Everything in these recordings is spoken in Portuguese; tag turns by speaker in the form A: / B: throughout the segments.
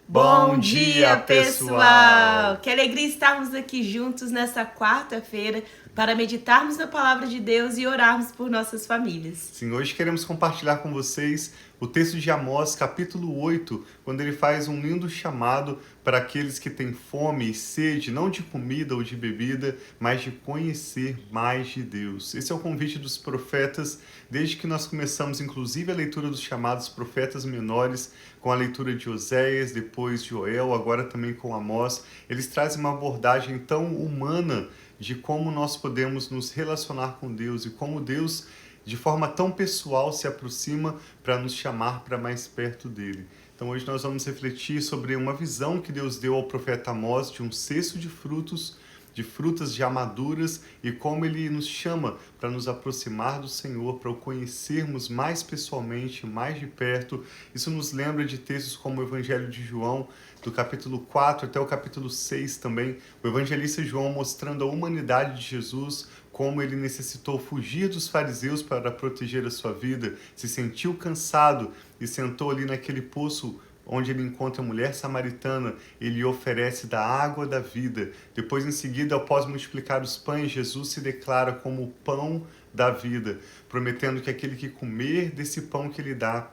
A: Bom dia, pessoal! Que alegria estarmos aqui juntos nessa quarta-feira para meditarmos na palavra de Deus e orarmos por nossas famílias.
B: Sim, hoje queremos compartilhar com vocês o texto de Amós, capítulo 8, quando ele faz um lindo chamado para aqueles que têm fome e sede, não de comida ou de bebida, mas de conhecer mais de Deus. Esse é o convite dos profetas, desde que nós começamos, inclusive, a leitura dos chamados profetas menores, com a leitura de Oséias, depois de Joel, agora também com Amós. Eles trazem uma abordagem tão humana de como nós podemos nos relacionar com Deus e como Deus, de forma tão pessoal, se aproxima para nos chamar para mais perto dele. Então hoje nós vamos refletir sobre uma visão que Deus deu ao profeta Amós de um cesto de frutas já maduras, e como ele nos chama para nos aproximar do Senhor, para o conhecermos mais pessoalmente, mais de perto. Isso nos lembra de textos como o Evangelho de João, do capítulo 4 até o capítulo 6 também, o evangelista João mostrando a humanidade de Jesus, como ele necessitou fugir dos fariseus para proteger a sua vida, se sentiu cansado e sentou ali naquele poço onde ele encontra a mulher samaritana, ele oferece da água da vida. Depois, em seguida, após multiplicar os pães, Jesus se declara como o pão da vida, prometendo que aquele que comer desse pão que ele dá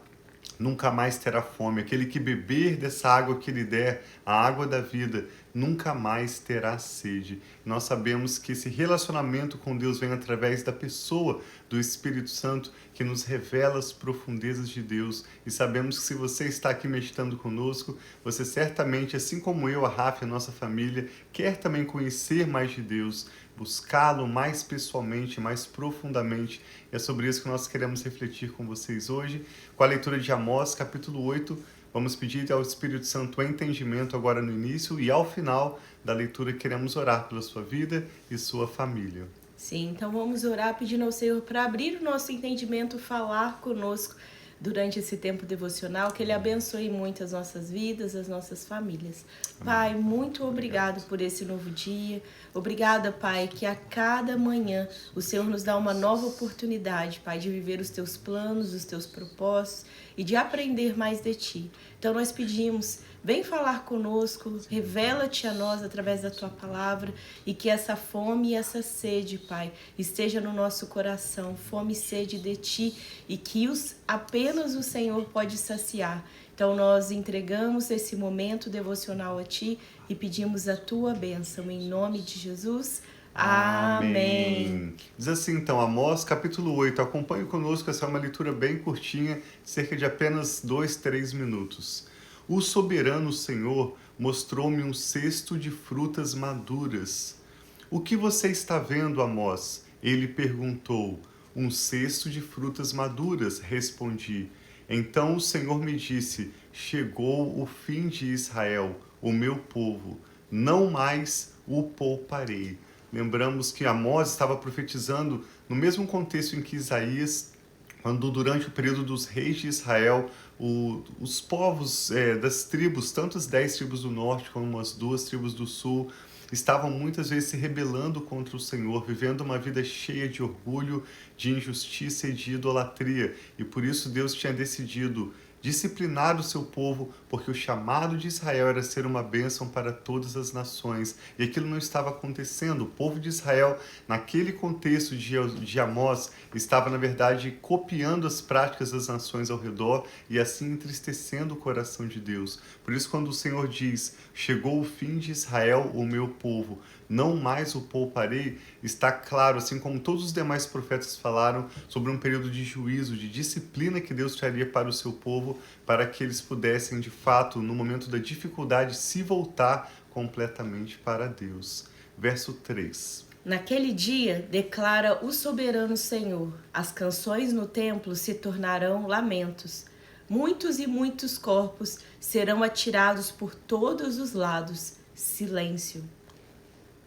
B: nunca mais terá fome. Aquele que beber dessa água que ele der, a água da vida, nunca mais terá sede. Nós sabemos que esse relacionamento com Deus vem através da pessoa do Espírito Santo, que nos revela as profundezas de Deus. E sabemos que se você está aqui meditando conosco, você certamente, assim como eu, a Rafa e a nossa família, quer também conhecer mais de Deus, buscá-lo mais pessoalmente, mais profundamente. E é sobre isso que nós queremos refletir com vocês hoje, com a leitura de Amós, capítulo 8. Vamos pedir ao Espírito Santo entendimento agora no início, e ao final da leitura queremos orar pela sua vida e sua família.
A: Sim, então vamos orar pedindo ao Senhor para abrir o nosso entendimento, falar conosco durante esse tempo devocional, que Ele abençoe muito as nossas vidas, as nossas famílias. Pai, muito obrigado por esse novo dia. Obrigada, Pai, que a cada manhã o Senhor nos dá uma nova oportunidade, Pai, de viver os Teus planos, os Teus propósitos e de aprender mais de Ti. Então nós pedimos, vem falar conosco, revela-te a nós através da Tua palavra, e que essa fome e essa sede, Pai, esteja no nosso coração, fome e sede de Ti, e que apenas o Senhor pode saciar. Então nós entregamos esse momento devocional a Ti e pedimos a Tua bênção, em nome de Jesus. Amém.
B: Diz assim então, Amós capítulo 8, acompanhe conosco, essa é uma leitura bem curtinha, cerca de apenas 2-3 minutos. O soberano Senhor mostrou-me um cesto de frutas maduras. O que você está vendo, Amós? Ele perguntou. Um cesto de frutas maduras, respondi. Então o Senhor me disse, chegou o fim de Israel, o meu povo, não mais o pouparei. Lembramos que Amós estava profetizando no mesmo contexto em que Isaías, quando durante o período dos reis de Israel, os povos das tribos, tanto as 10 tribos do norte como as 2 tribos do sul, estavam muitas vezes se rebelando contra o Senhor, vivendo uma vida cheia de orgulho, de injustiça e de idolatria. E por isso Deus tinha decidido disciplinar o seu povo, porque o chamado de Israel era ser uma bênção para todas as nações. E aquilo não estava acontecendo. O povo de Israel, naquele contexto de Amós, estava, na verdade, copiando as práticas das nações ao redor e assim entristecendo o coração de Deus. Por isso, quando o Senhor diz, chegou o fim de Israel, o meu povo, não mais o pouparei, está claro, assim como todos os demais profetas falaram, sobre um período de juízo, de disciplina que Deus traria para o seu povo, para que eles pudessem, de fato, no momento da dificuldade, se voltar completamente para Deus. Verso 3.
A: Naquele dia, declara o soberano Senhor, as canções no templo se tornarão lamentos. Muitos e muitos corpos serão atirados por todos os lados. Silêncio.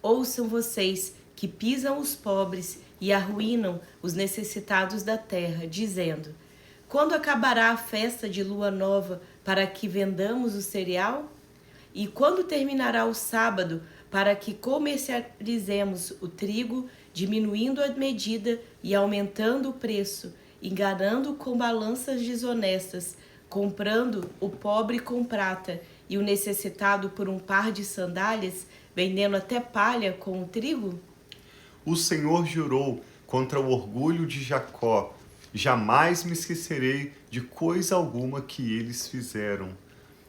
A: Ouçam vocês que pisam os pobres e arruinam os necessitados da terra, dizendo: quando acabará a festa de lua nova para que vendamos o cereal? E quando terminará o sábado para que comercializemos o trigo, diminuindo a medida e aumentando o preço, enganando com balanças desonestas, comprando o pobre com prata e o necessitado por um par de sandálias, vendendo até palha com o trigo?
B: O Senhor jurou contra o orgulho de Jacó: jamais me esquecerei de coisa alguma que eles fizeram.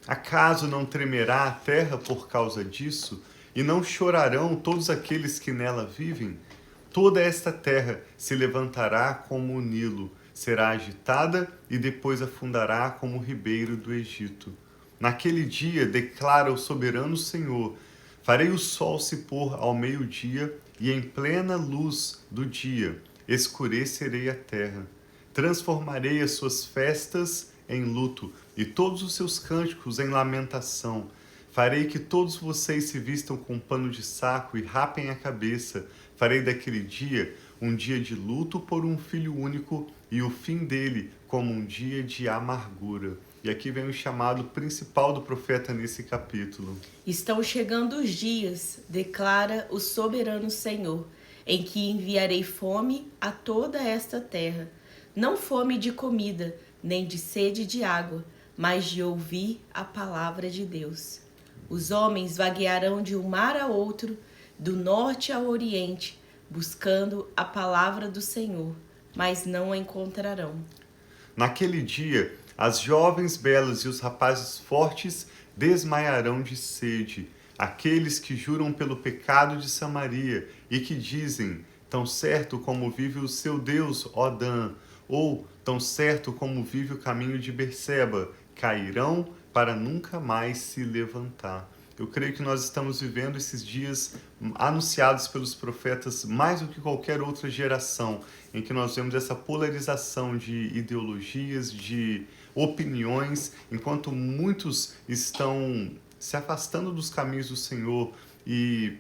B: Acaso não tremerá a terra por causa disso? E não chorarão todos aqueles que nela vivem? Toda esta terra se levantará como o Nilo, será agitada e depois afundará como o ribeiro do Egito. Naquele dia, declara o soberano Senhor, farei o sol se pôr ao meio-dia e em plena luz do dia escurecerei a terra. Transformarei as suas festas em luto e todos os seus cânticos em lamentação. Farei que todos vocês se vistam com pano de saco e rapem a cabeça. Farei daquele dia um dia de luto por um filho único e o fim dele como um dia de amargura. E aqui vem o chamado principal do profeta nesse capítulo.
A: Estão chegando os dias, declara o soberano Senhor, em que enviarei fome a toda esta terra. Não fome de comida, nem de sede de água, mas de ouvir a palavra de Deus. Os homens vaguearão de um mar a outro, do norte ao oriente, buscando a palavra do Senhor, mas não a encontrarão.
B: Naquele dia, as jovens belas e os rapazes fortes desmaiarão de sede. Aqueles que juram pelo pecado de Samaria e que dizem: tão certo como vive o seu Deus, ó Dan, ou tão certo como vive o caminho de Berseba, cairão para nunca mais se levantar. Eu creio que nós estamos vivendo esses dias anunciados pelos profetas mais do que qualquer outra geração, em que nós vemos essa polarização de ideologias, de opiniões, enquanto muitos estão se afastando dos caminhos do Senhor e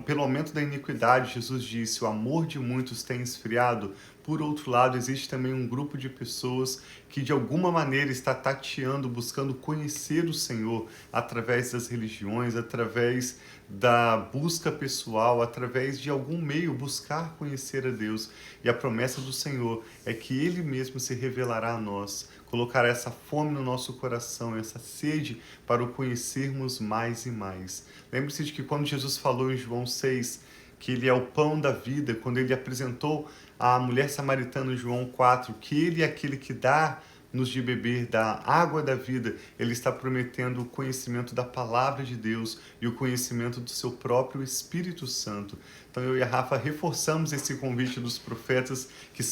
B: pelo aumento da iniquidade, Jesus disse, o amor de muitos tem esfriado. Por outro lado, existe também um grupo de pessoas que de alguma maneira está tateando, buscando conhecer o Senhor através das religiões, através da busca pessoal, através de algum meio buscar conhecer a Deus. E a promessa do Senhor é que Ele mesmo se revelará a nós, colocará essa fome no nosso coração, essa sede para o conhecermos mais e mais. Lembre-se de que quando Jesus falou em João 6, que Ele é o pão da vida, quando Ele apresentou a mulher samaritana em João 4, que Ele é aquele que dá-nos de beber da água da vida, Ele está prometendo o conhecimento da palavra de Deus e o conhecimento do seu próprio Espírito Santo. Então eu e a Rafa reforçamos esse convite dos profetas que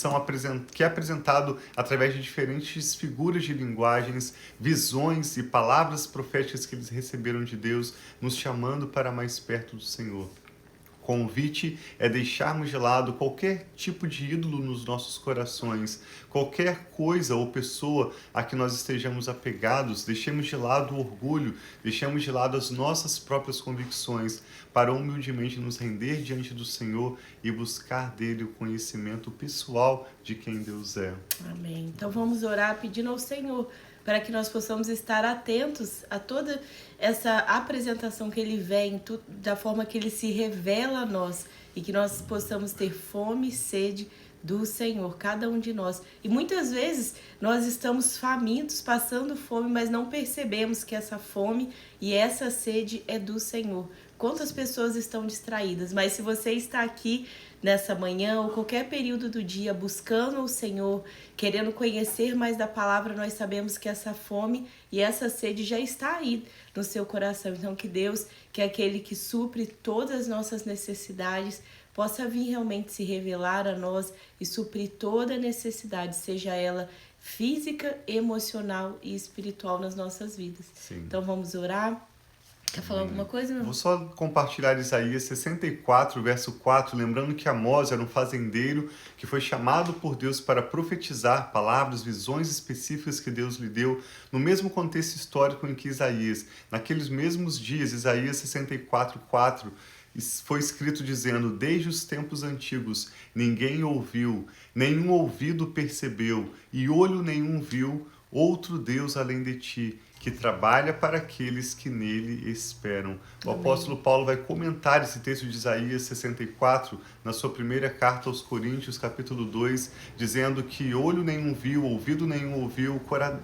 B: é apresentado através de diferentes figuras de linguagens, visões e palavras proféticas que eles receberam de Deus, nos chamando para mais perto do Senhor. O convite é deixarmos de lado qualquer tipo de ídolo nos nossos corações, qualquer coisa ou pessoa a que nós estejamos apegados, deixemos de lado o orgulho, deixemos de lado as nossas próprias convicções, para humildemente nos render diante do Senhor e buscar dele o conhecimento pessoal de quem Deus é.
A: Amém. Então vamos orar pedindo ao Senhor para que nós possamos estar atentos a toda essa apresentação que Ele vem, da forma que Ele se revela a nós, e que nós possamos ter fome e sede do Senhor, cada um de nós. E muitas vezes nós estamos famintos, passando fome, mas não percebemos que essa fome e essa sede é do Senhor. Quantas pessoas estão distraídas, mas se você está aqui nessa manhã ou qualquer período do dia buscando o Senhor, querendo conhecer mais da palavra, nós sabemos que essa fome e essa sede já está aí no seu coração. Então que Deus, que é aquele que supre todas as nossas necessidades, possa vir realmente se revelar a nós e suprir toda a necessidade, seja ela física, emocional e espiritual nas nossas vidas.
B: Sim.
A: Então vamos orar. Quer falar alguma coisa, meu?
B: Vou só compartilhar Isaías 64, verso 4, lembrando que Amós era um fazendeiro que foi chamado por Deus para profetizar palavras, visões específicas que Deus lhe deu, no mesmo contexto histórico em que Isaías. Naqueles mesmos dias, Isaías 64, 4, foi escrito dizendo, desde os tempos antigos, ninguém ouviu, nenhum ouvido percebeu, e olho nenhum viu, outro Deus além de ti, que trabalha para aqueles que nele esperam. O
A: Amém.
B: apóstolo Paulo vai comentar esse texto de Isaías 64 na sua primeira carta aos Coríntios, capítulo 2, dizendo que olho nenhum viu, ouvido nenhum ouviu,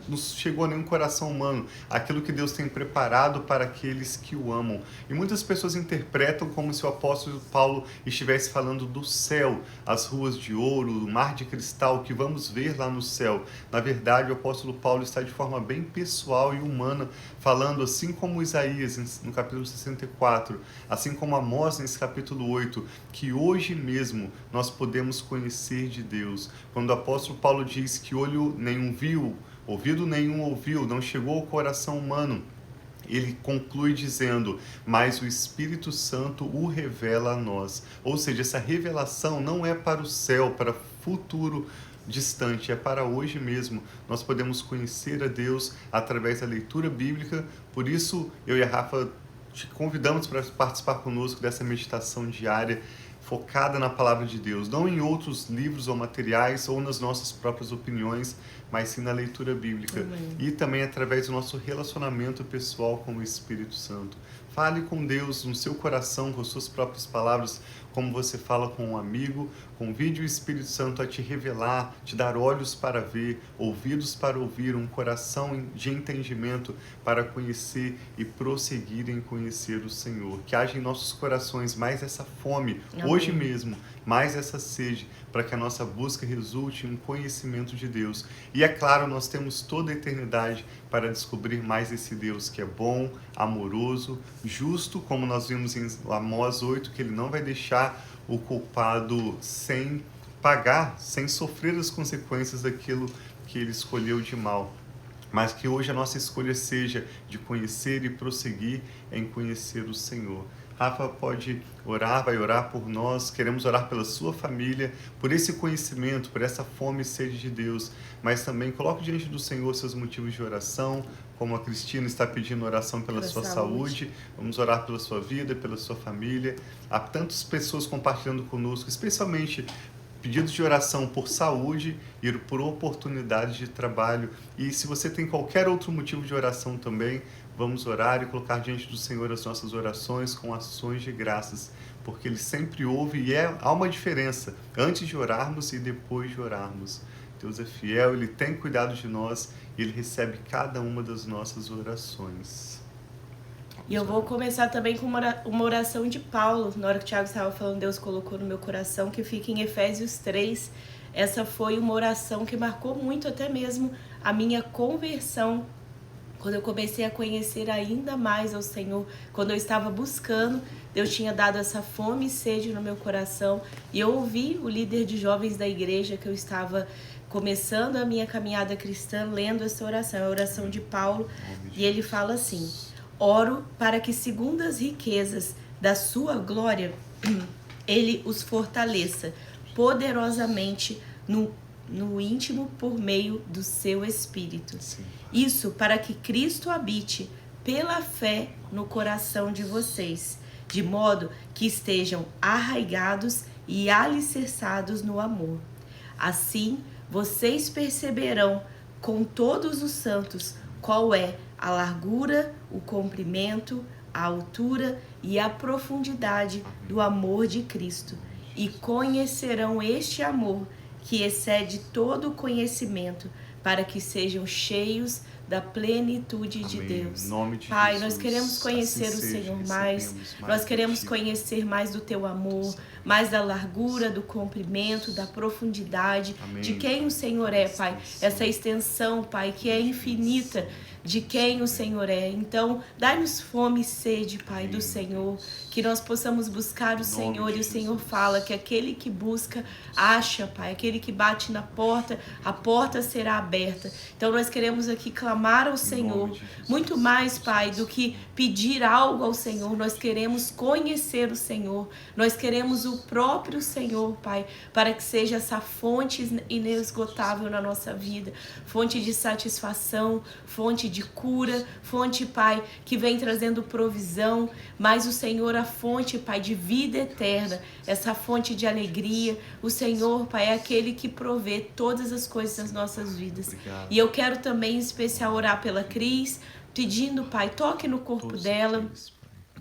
B: não chegou a nenhum coração humano aquilo que Deus tem preparado para aqueles que o amam. E muitas pessoas interpretam como se o apóstolo Paulo estivesse falando do céu, as ruas de ouro, o mar de cristal que vamos ver lá no céu. Na verdade, o apóstolo Paulo está de forma bem pessoal e humana, falando assim como Isaías no capítulo 64, assim como Amós nesse capítulo 8, que hoje mesmo nós podemos conhecer de Deus. Quando o apóstolo Paulo diz que olho nenhum viu, ouvido nenhum ouviu, não chegou ao coração humano, ele conclui dizendo, mas o Espírito Santo o revela a nós. Ou seja, essa revelação não é para o céu, para futuro distante, é para hoje mesmo. Nós podemos conhecer a Deus através da leitura bíblica. Por isso, eu e a Rafa te convidamos para participar conosco dessa meditação diária focada na palavra de Deus, não em outros livros ou materiais ou nas nossas próprias opiniões, mas sim na leitura bíblica.
A: Amém.
B: E também através do nosso relacionamento pessoal com o Espírito Santo. Fale com Deus no seu coração, com suas próprias palavras, como você fala com um amigo. Convide o Espírito Santo a te revelar, te dar olhos para ver, ouvidos para ouvir, um coração de entendimento para conhecer e prosseguir em conhecer o Senhor. Que haja em nossos corações mais essa fome,
A: Amém.
B: Hoje mesmo, mais essa sede, para que a nossa busca resulte em um conhecimento de Deus. E é claro, nós temos toda a eternidade para descobrir mais esse Deus que é bom, amoroso, justo, como nós vimos em Amós 8, que ele não vai deixar o culpado sem pagar, sem sofrer as consequências daquilo que ele escolheu de mal. Mas que hoje a nossa escolha seja de conhecer e prosseguir em conhecer o Senhor. Rafa pode orar, vai orar por nós, queremos orar pela sua família, por esse conhecimento, por essa fome e sede de Deus, mas também coloque diante do Senhor seus motivos de oração, como a Cristina está pedindo oração pela sua saúde. Vamos orar pela sua vida, pela sua família. Há tantas pessoas compartilhando conosco, especialmente pedidos de oração por saúde e por oportunidades de trabalho. E se você tem qualquer outro motivo de oração também, vamos orar e colocar diante do Senhor as nossas orações com ações de graças, porque Ele sempre ouve e há uma diferença antes de orarmos e depois de orarmos. Deus é fiel, Ele tem cuidado de nós e Ele recebe cada uma das nossas orações.
A: E eu vou começar também com uma oração de Paulo. Na hora que o Thiago estava falando, Deus colocou no meu coração, que fica em Efésios 3. Essa foi uma oração que marcou muito até mesmo a minha conversão, quando eu comecei a conhecer ainda mais ao Senhor, quando eu estava buscando, Deus tinha dado essa fome e sede no meu coração. E eu ouvi o líder de jovens da igreja que eu estava começando a minha caminhada cristã, lendo essa oração, a oração de Paulo. E ele fala assim: oro para que, segundo as riquezas da sua glória, Ele os fortaleça poderosamente no íntimo por meio do seu Espírito.
B: Sim.
A: Isso para que Cristo habite pela fé no coração de vocês, de modo que estejam arraigados e alicerçados no amor. Assim, vocês perceberão com todos os santos qual é a largura, o comprimento, a altura e a profundidade do amor de Cristo, e conhecerão este amor que excede todo o conhecimento, para que sejam cheios da plenitude de Deus.
B: Nome de
A: Pai,
B: Jesus.
A: nós queremos conhecer
B: Assim
A: o
B: seja,
A: Senhor mais, nós queremos conhecer mais do Teu amor, mais da largura, do comprimento, da profundidade,
B: Amém.
A: de quem o Senhor é, Pai. Essa extensão, Pai, que é infinita, de quem o Senhor é. Então, dai-nos fome e sede, Pai, do Senhor, que nós possamos buscar o Senhor. E o Senhor fala que aquele que busca, acha, Pai. Aquele que bate na porta, a porta será aberta. Então, nós queremos aqui clamar ao Senhor, muito mais, Pai, do que pedir algo ao Senhor. Nós queremos conhecer o Senhor. Nós queremos o próprio Senhor, Pai, para que seja essa fonte inesgotável na nossa vida, fonte de satisfação, fonte de cura, fonte, Pai, que vem trazendo provisão, mas o Senhor, a fonte, Pai, de vida eterna, essa fonte de alegria. O Senhor, Pai, é aquele que provê todas as coisas das nossas vidas.
B: Obrigado.
A: E eu quero também, em especial, a orar pela Cris, pedindo, Pai, toque no corpo dela,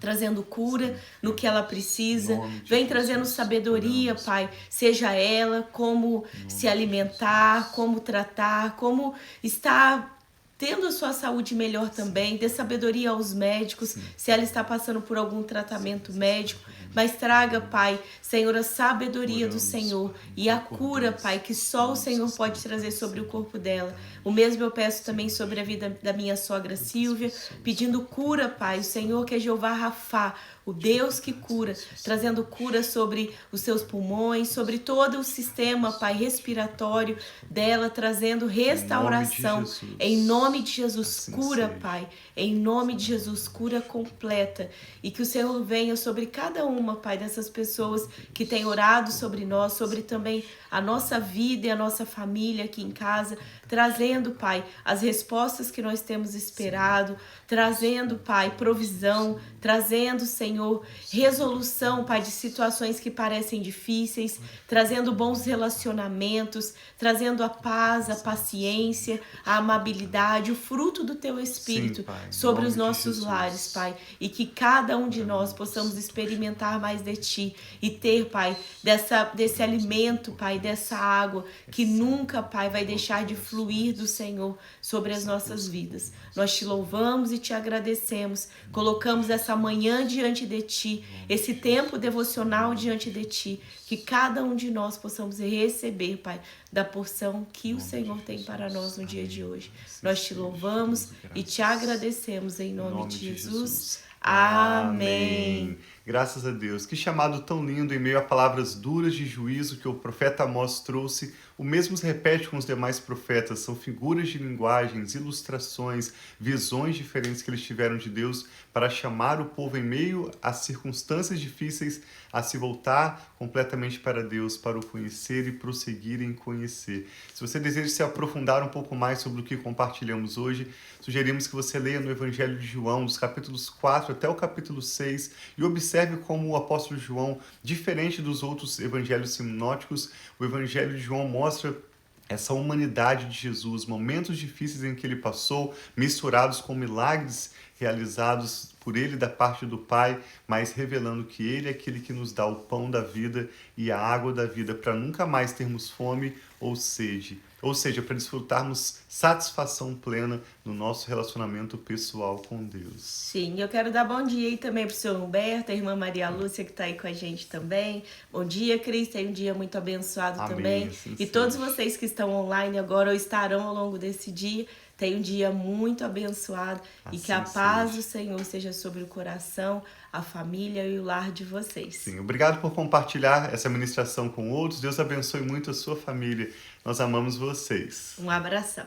A: trazendo cura no que ela precisa. Vem trazendo sabedoria, Pai, seja ela como se alimentar, como tratar, como estar tendo a sua saúde melhor também. Dê sabedoria aos médicos, se ela está passando por algum tratamento médico. Mas traga, Pai, Senhor, a sabedoria do Senhor e a cura, Pai, que só o Senhor pode trazer sobre o corpo dela. O mesmo eu peço também sobre a vida da minha sogra Silvia, pedindo cura, Pai, o Senhor que é Jeová Rafá, o Deus que cura, trazendo cura sobre os seus pulmões, sobre todo o sistema, Pai, respiratório dela, trazendo restauração. Em nome de Jesus, cura, Pai. Em nome de Jesus, cura completa. E que o Senhor venha sobre cada uma, Pai, dessas pessoas que têm orado sobre nós, sobre também a nossa vida e a nossa família aqui em casa, trazendo, Pai, as respostas que nós temos esperado, trazendo, Pai, provisão, trazendo, Senhor, resolução, Pai, de situações que parecem difíceis, trazendo bons relacionamentos, trazendo a paz, a paciência, a amabilidade, o fruto do Teu Espírito sobre os nossos lares, Pai, e que cada um de nós possamos experimentar mais de Ti e ter, Pai, desse alimento, Pai, dessa água que nunca, Pai, vai deixar de fluir do Senhor sobre as nossas vidas. Nós Te louvamos e Te agradecemos, colocamos essa manhã diante de Ti, esse tempo devocional diante de Ti, que cada um de nós possamos receber, Pai, da porção que o Senhor tem para nós no dia de hoje. Nós Te louvamos e Te agradecemos em nome de Jesus. Amém.
B: Graças a Deus. Que chamado tão lindo em meio a palavras duras de juízo que o profeta Amós trouxe. O mesmo se repete com os demais profetas. São figuras de linguagens, ilustrações, visões diferentes que eles tiveram de Deus para chamar o povo em meio a circunstâncias difíceis a se voltar completamente para Deus, para o conhecer e prosseguir em conhecer. Se você deseja se aprofundar um pouco mais sobre o que compartilhamos hoje, sugerimos que você leia no Evangelho de João, dos capítulos 4 até o capítulo 6, e observe como o apóstolo João, diferente dos outros evangelhos sinóticos, o Evangelho de João mostra essa humanidade de Jesus, momentos difíceis em que ele passou, misturados com milagres realizados por ele da parte do Pai, mas revelando que ele é aquele que nos dá o pão da vida e a água da vida para nunca mais termos fome ou sede. Ou seja, para desfrutarmos satisfação plena no nosso relacionamento pessoal com Deus.
A: Sim, eu quero dar bom dia aí também para o senhor Humberto, a irmã Maria Lúcia que está aí com a gente também. Bom dia, Cris, tenha um dia muito abençoado. Amém, também. Assim e todos vocês que estão online agora ou estarão ao longo desse dia, tenham um dia muito abençoado assim e que a paz do Senhor seja sobre o coração, a família e o lar de vocês.
B: Sim, obrigado por compartilhar essa ministração com outros. Deus abençoe muito a sua família. Nós amamos vocês.
A: Um abração.